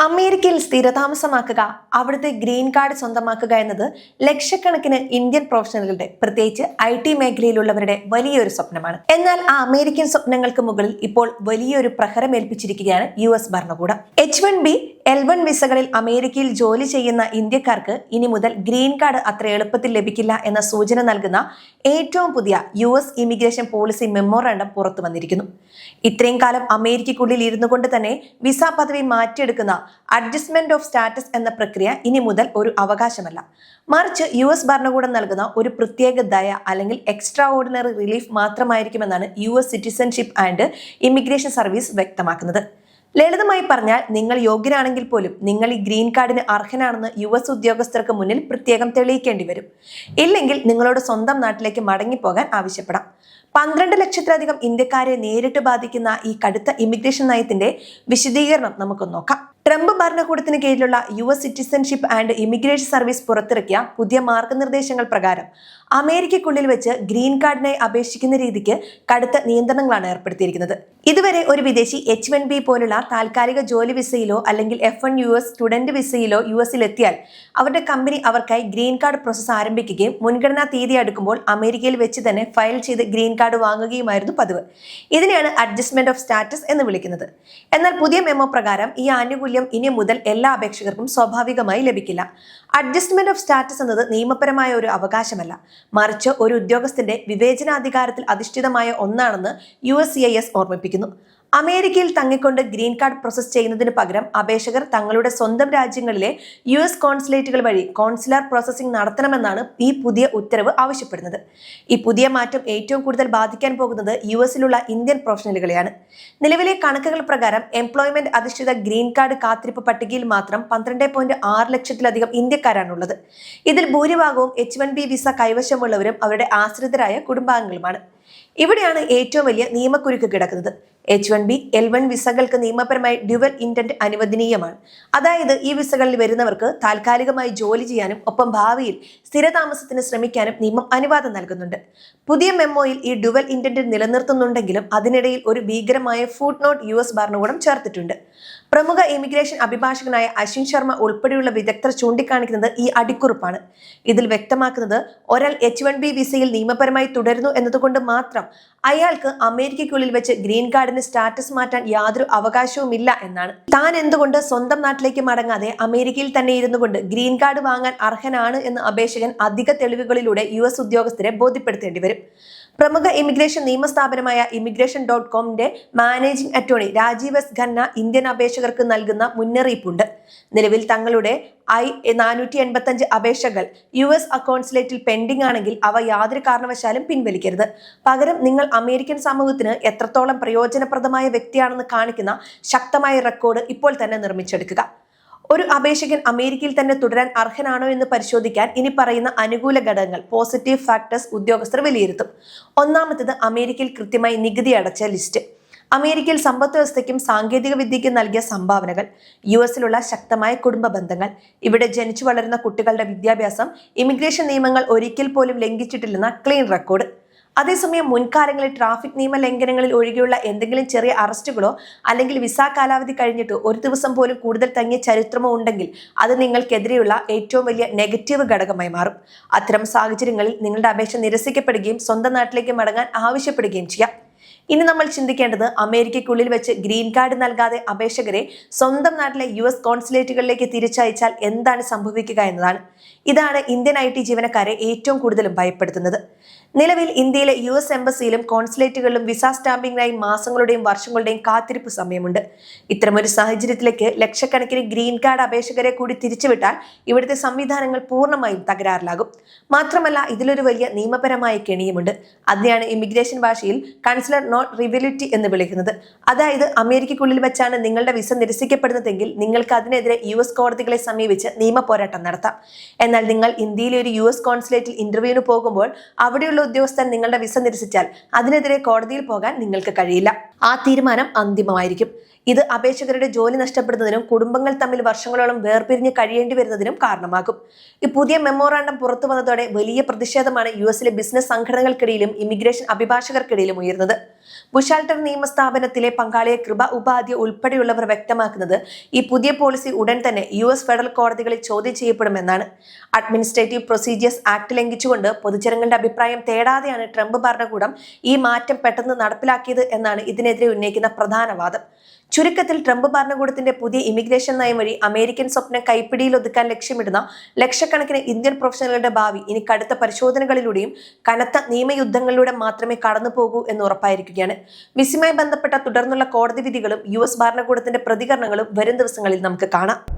അമേരിക്കയിൽ സ്ഥിരതാമസമാക്കുക, അവിടുത്തെ green card സ്വന്തമാക്കുക എന്നത് ലക്ഷക്കണക്കിന് ഇന്ത്യൻ പ്രൊഫഷണലുകളുടെ, പ്രത്യേകിച്ച് IT മേഖലയിലുള്ളവരുടെ വലിയൊരു സ്വപ്നമാണ്. എന്നാൽ ആ അമേരിക്കൻ സ്വപ്നങ്ങൾക്ക് മുകളിൽ ഇപ്പോൾ വലിയൊരു പ്രഹരമേൽപ്പിച്ചിരിക്കുകയാണ് US ഭരണകൂടം. H1B, L1 വിസകളിൽ അമേരിക്കയിൽ ജോലി ചെയ്യുന്ന ഇന്ത്യക്കാർക്ക് ഇനി മുതൽ ഗ്രീൻ കാർഡ് അത്ര എളുപ്പത്തിൽ ലഭിക്കില്ല എന്ന സൂചന നൽകുന്ന ഏറ്റവും പുതിയ US ഇമിഗ്രേഷൻ പോളിസി മെമ്മോറാണ്ടം പുറത്തു വന്നിരിക്കുന്നു. ഇത്രയും കാലം അമേരിക്കയ്ക്കുള്ളിൽ ഇരുന്നു കൊണ്ട് തന്നെ വിസ പദവി മാറ്റിയെടുക്കുന്ന അഡ്ജസ്റ്റ്മെന്റ് ഓഫ് സ്റ്റാറ്റസ് എന്ന പ്രക്രിയ ഇനി മുതൽ ഒരു അവകാശമല്ല, മറിച്ച് US ഭരണകൂടം നൽകുന്ന ഒരു പ്രത്യേക ദയ അല്ലെങ്കിൽ എക്സ്ട്രാ ഓർഡിനറി റിലീഫ് മാത്രമായിരിക്കുമെന്നാണ് US citizenship and immigration service വ്യക്തമാക്കുന്നത്. ലളിതമായി പറഞ്ഞാൽ, നിങ്ങൾ യോഗ്യരാണെങ്കിൽ പോലും നിങ്ങൾ ഈ ഗ്രീൻ കാർഡിന് അർഹനാണെന്ന് US ഉദ്യോഗസ്ഥർക്ക് മുന്നിൽ പ്രത്യേകം തെളിയിക്കേണ്ടി വരും. ഇല്ലെങ്കിൽ നിങ്ങളോട് സ്വന്തം നാട്ടിലേക്ക് മടങ്ങിപ്പോകാൻ ആവശ്യപ്പെടാം. 12 ലക്ഷത്തിലധികം ഇന്ത്യക്കാരെ നേരിട്ട് ബാധിക്കുന്ന ഈ കടുത്ത ഇമിഗ്രേഷൻ നയത്തിന്റെ വിശദീകരണം നമുക്ക് നോക്കാം. ട്രംപ് ഭരണകൂടത്തിന് കീഴിലുള്ള US citizenship and immigration service പുറത്തിറക്കിയ പുതിയ മാർഗനിർദ്ദേശങ്ങൾ പ്രകാരം അമേരിക്കയ്ക്കുള്ളിൽ വെച്ച് ഗ്രീൻ കാർഡിനായി അപേക്ഷിക്കുന്ന രീതിക്ക് കടുത്ത നിയന്ത്രണങ്ങളാണ് ഏർപ്പെടുത്തിയിരിക്കുന്നത്. ഇതുവരെ ഒരു വിദേശി H1B പോലുള്ള താൽക്കാലിക ജോലി വിസയിലോ അല്ലെങ്കിൽ F1 US സ്റ്റുഡന്റ് വിസയിലോ US എത്തിയാൽ അവരുടെ കമ്പനി അവർക്കായി ഗ്രീൻ കാർഡ് പ്രോസസ് ആരംഭിക്കുകയും മുൻഗണനാ തീയതി അടുക്കുമ്പോൾ അമേരിക്കയിൽ വെച്ച് തന്നെ ഫയൽ ചെയ്ത് ഗ്രീൻ കാർഡ് വാങ്ങുകയുമായിരുന്നു പതിവ്. ഇതിനെയാണ് അഡ്ജസ്റ്റ്മെന്റ് ഓഫ് സ്റ്റാറ്റസ് എന്ന് വിളിക്കുന്നത്. എന്നാൽ പുതിയ മെമ്മോ പ്രകാരം ഈ ആനുകൂല്യം ഇനി മുതൽ എല്ലാ അപേക്ഷകർക്കും സ്വാഭാവികമായി ലഭിക്കില്ല. അഡ്ജസ്റ്റ്മെന്റ് ഓഫ് സ്റ്റാറ്റസ് എന്നത് നിയമപരമായ ഒരു അവകാശമല്ല, മറിച്ച് ഒരു ഉദ്യോഗസ്ഥന്റെ വിവേചനാധികാരത്തിൽ അധിഷ്ഠിതമായ ഒന്നാണെന്ന് USCIS ഓർമ്മിപ്പിക്കുന്നു. അമേരിക്കയിൽ തങ്ങിക്കൊണ്ട് ഗ്രീൻ കാർഡ് പ്രോസസ് ചെയ്യുന്നതിന് പകരം അപേക്ഷകർ തങ്ങളുടെ സ്വന്തം രാജ്യങ്ങളിലെ US കോൺസുലേറ്റുകൾ വഴി കോൺസുലാർ പ്രോസസ്സിംഗ് നടത്തണമെന്നാണ് ഈ പുതിയ ഉത്തരവ് ആവശ്യപ്പെടുന്നത്. ഈ പുതിയ മാറ്റം ഏറ്റവും കൂടുതൽ ബാധിക്കാൻ പോകുന്നത് US-ലുള്ള ഇന്ത്യൻ പ്രൊഫഷണലുകളെയാണ്. നിലവിലെ കണക്കുകൾ പ്രകാരം എംപ്ലോയ്മെന്റ് അധിഷ്ഠിത ഗ്രീൻ കാർഡ് കാത്തിരിപ്പ് പട്ടികയിൽ മാത്രം 12.6 ലക്ഷത്തിലധികം ഇന്ത്യക്കാരാണുള്ളത്. ഇതിൽ ഭൂരിഭാഗവും H1B വിസ കൈവശമുള്ളവരും അവരുടെ ആശ്രിതരായ കുടുംബാംഗങ്ങളുമാണ്. ഇവിടെയാണ് ഏറ്റവും വലിയ നിയമക്കുരുക്ക് കിടക്കുന്നത്. H1B, L1 വിസകൾക്ക് നിയമപരമായി ഡ്യുവൽ ഇന്റന്റ് അനുവദനീയമാണ്. അതായത് ഈ വിസകളിൽ വരുന്നവർക്ക് താൽക്കാലികമായി ജോലി ചെയ്യാനും ഒപ്പം ഭാവിയിൽ സ്ഥിരതാമസത്തിന് ശ്രമിക്കാനും നിയമം അനുവാദം നൽകുന്നുണ്ട്. പുതിയ മെമ്മോയിൽ ഈ ഡ്യുവൽ ഇന്റന്റ് നിലനിർത്തുന്നുണ്ടെങ്കിലും അതിനിടയിൽ ഒരു ഭീകരമായ ഫുട് നോട്ട് US ഭരണകൂടം ചേർത്തിട്ടുണ്ട്. പ്രമുഖ ഇമിഗ്രേഷൻ അഭിഭാഷകനായ അശ്വിൻ ശർമ്മ ഉൾപ്പെടെയുള്ള വിദഗ്ധർ ചൂണ്ടിക്കാണിക്കുന്നത് ഈ അടിക്കുറിപ്പാണ്. ഇതിൽ വ്യക്തമാക്കുന്നത്, ഒരാൾ H1B വിസയിൽ നിയമപരമായി തുടരുന്നു എന്നതുകൊണ്ട് മാത്രം അയാൾക്ക് അമേരിക്കയ്ക്കുള്ളിൽ വെച്ച് ഗ്രീൻ കാർഡിന് സ്റ്റാറ്റസ് മാറ്റാൻ യാതൊരു അവകാശവുമില്ല എന്നാണ്. താൻ എന്തുകൊണ്ട് സ്വന്തം നാട്ടിലേക്ക് മടങ്ങാതെ അമേരിക്കയിൽ തന്നെ ഇരുന്നു കൊണ്ട് ഗ്രീൻ കാർഡ് വാങ്ങാൻ അർഹനാണ് എന്ന് അപേക്ഷകൻ അധിക തെളിവുകളിലൂടെ US ഉദ്യോഗസ്ഥരെ ബോധ്യപ്പെടുത്തേണ്ടി വരും. പ്രമുഖ ഇമിഗ്രേഷൻ നിയമസ്ഥാപനമായ immigration.comന്റെ managing attorney Rajeev S Khanna Indian അപേക്ഷകർക്ക് നൽകുന്ന മുന്നറിയിപ്പുണ്ട്. നിലവിൽ തങ്ങളുടെ I-485 അപേക്ഷകൾ US കോൺസുലേറ്റിൽ പെൻഡിംഗ് ആണെങ്കിൽ അവ യാതൊരു കാരണവശാലും പിൻവലിക്കരുത്. പകരം നിങ്ങൾ അമേരിക്കൻ സമൂഹത്തിന് എത്രത്തോളം പ്രയോജനപ്രദമായ വ്യക്തിയാണെന്ന് കാണിക്കുന്ന ശക്തമായ റെക്കോർഡ് ഇപ്പോൾ തന്നെ നിർമ്മിച്ചെടുക്കുക. ഒരു അപേക്ഷകൻ അമേരിക്കയിൽ തന്നെ തുടരാൻ അർഹനാണോ എന്ന് പരിശോധിക്കാൻ ഇനി പറയുന്ന അനുകൂല ഘടകങ്ങൾ, പോസിറ്റീവ് ഫാക്ടേഴ്സ് ഉദ്യോഗസ്ഥർ വിലയിരുത്തും. ഒന്നാമത്തേത്, അമേരിക്കയിൽ കൃത്യമായി നികുതി അടച്ച ലിസ്റ്റ്. അമേരിക്കയിൽ സമ്പദ് വ്യവസ്ഥയ്ക്കും സാങ്കേതിക വിദ്യയ്ക്കും നൽകിയ സംഭാവനകൾ, US-ലുള്ള ശക്തമായ കുടുംബ ബന്ധങ്ങൾ, ഇവിടെ ജനിച്ചു വളരുന്ന കുട്ടികളുടെ വിദ്യാഭ്യാസം, ഇമിഗ്രേഷൻ നിയമങ്ങൾ ഒരിക്കൽ പോലും ലംഘിച്ചിട്ടില്ലെന്ന ക്ലീൻ റെക്കോർഡ്. അതേസമയം മുൻകാലങ്ങളിൽ ട്രാഫിക് നിയമ ലംഘനങ്ങളിൽ ഒഴികെയുള്ള എന്തെങ്കിലും ചെറിയ അറസ്റ്റുകളോ അല്ലെങ്കിൽ വിസ കാലാവധി കഴിഞ്ഞിട്ട് ഒരു ദിവസം പോലും കൂടുതൽ തങ്ങിയ ചരിത്രമോ ഉണ്ടെങ്കിൽ അത് നിങ്ങൾക്കെതിരെയുള്ള ഏറ്റവും വലിയ നെഗറ്റീവ് ഘടകമായി മാറും. അത്തരം സാഹചര്യങ്ങളിൽ നിങ്ങളുടെ അപേക്ഷ നിരസിക്കപ്പെടുകയും സ്വന്തം നാട്ടിലേക്ക് മടങ്ങാൻ ആവശ്യപ്പെടുകയും ചെയ്യാം. ഇനി നമ്മൾ ചിന്തിക്കേണ്ടത്, അമേരിക്കയ്ക്കുള്ളിൽ വെച്ച് ഗ്രീൻ കാർഡ് നൽകാതെ അപേക്ഷകരെ സ്വന്തം നാട്ടിലെ US കോൺസുലേറ്റുകളിലേക്ക് തിരിച്ചയച്ചാൽ എന്താണ് സംഭവിക്കുക എന്നതാണ്. ഇതാണ് ഇന്ത്യൻ IT ജീവനക്കാരെ ഏറ്റവും കൂടുതലും ഭയപ്പെടുത്തുന്നത്. നിലവിൽ ഇന്ത്യയിലെ US എംബസിയിലും കോൺസുലേറ്റുകളിലും വിസ സ്റ്റാമ്പിങ്ങിനായി മാസങ്ങളുടെയും വർഷങ്ങളുടെയും കാത്തിരിപ്പ് സമയമുണ്ട്. ഇത്തരമൊരു സാഹചര്യത്തിലേക്ക് ലക്ഷക്കണക്കിന് ഗ്രീൻ കാർഡ് അപേക്ഷകരെ കൂടി തിരിച്ചുവിട്ടാൽ ഇവിടുത്തെ സംവിധാനങ്ങൾ പൂർണ്ണമായും തകരാറിലാകും. മാത്രമല്ല, ഇതിലൊരു വലിയ നിയമപരമായ കെണിയുമുണ്ട്. അതിനെയാണ് ഇമിഗ്രേഷൻ ഭാഷയിൽ കൺസുലർ നോട്ട് റിവല്യൂറ്റി എന്ന് വിളിക്കുന്നത്. അതായത് അമേരിക്കയ്ക്കുള്ളിൽ വെച്ചാണ് നിങ്ങളുടെ വിസ നിരസിക്കപ്പെടുന്നതെങ്കിൽ നിങ്ങൾക്ക് അതിനെതിരെ US കോടതികളെ സമീപിച്ച് നിയമ പോരാട്ടം നടത്താം. എന്നാൽ നിങ്ങൾ ഇന്ത്യയിലെ ഒരു US കോൺസുലേറ്റിൽ ഇന്റർവ്യൂവിന് പോകുമ്പോൾ അവിടെയുള്ള ഉദ്യോഗസ്ഥൻ നിങ്ങളുടെ വിസ നിരസിച്ചാൽ അതിനെതിരെ കോടതിയിൽ പോകാൻ നിങ്ങൾക്ക് കഴിയില്ല. ആ തീരുമാനം അന്തിമമായിരിക്കും. ഇത് അപേക്ഷകരുടെ ജോലി നഷ്ടപ്പെടുന്നതിനും കുടുംബങ്ങൾ തമ്മിൽ വർഷങ്ങളോളം വേർപിരിഞ്ഞ് കഴിയേണ്ടി വരുന്നതിനും കാരണമാകും. ഈ പുതിയ മെമ്മോറാണ്ടം പുറത്തു വന്നതോടെ വലിയ പ്രതിഷേധമാണ് യുഎസിലെ ബിസിനസ് സംഘടനകൾക്കിടയിലും ഇമിഗ്രേഷൻ അഭിഭാഷകർക്കിടയിലും ഉയർന്നത്. ബുഷാൽട്ടർ നിയമസ്ഥാപനത്തിലെ പങ്കാളിയെ കൃപ ഉപാധ്യ ഉൾപ്പെടെയുള്ളവർ വ്യക്തമാക്കുന്നത് ഈ പുതിയ പോളിസി ഉടൻ തന്നെ യുഎസ് ഫെഡറൽ കോടതികളിൽ ചോദ്യം ചെയ്യപ്പെടുമെന്നാണ്. അഡ്മിനിസ്ട്രേറ്റീവ് പ്രൊസീജിയേഴ്സ് ആക്ട് ലംഘിച്ചുകൊണ്ട് പൊതുജനങ്ങളുടെ അഭിപ്രായം തേടാതെയാണ് ട്രംപ് ഭരണകൂടം ഈ മാറ്റം പെട്ടെന്ന് നടപ്പിലാക്കിയത് എന്നാണ് ഇതിനെതിരെ ഉന്നയിക്കുന്ന പ്രധാന വാദം. ചുരുക്കത്തിൽ ട്രംപ് ഭരണകൂടത്തിന്റെ പുതിയ ഇമിഗ്രേഷൻ നയം വഴി അമേരിക്കൻ സ്വപ്നം കൈപ്പിടിയിൽ ഒതുക്കാൻ ലക്ഷ്യമിടുന്ന ലക്ഷക്കണക്കിന് ഇന്ത്യൻ പ്രൊഫഷണലുകളുടെ ഭാവി ഇനി കടുത്ത പരിശോധനകളിലൂടെയും കനത്ത നിയമയുദ്ധങ്ങളിലൂടെ മാത്രമേ കടന്നു പോകൂ എന്ന് ഉറപ്പായിരിക്കുകയാണ്. വിസയുമായി ബന്ധപ്പെട്ട തുടർന്നുള്ള കോടതി വിധികളും യുഎസ് ഭരണകൂടത്തിന്റെ പ്രതികരണങ്ങളും വരും ദിവസങ്ങളിൽ നമുക്ക് കാണാം.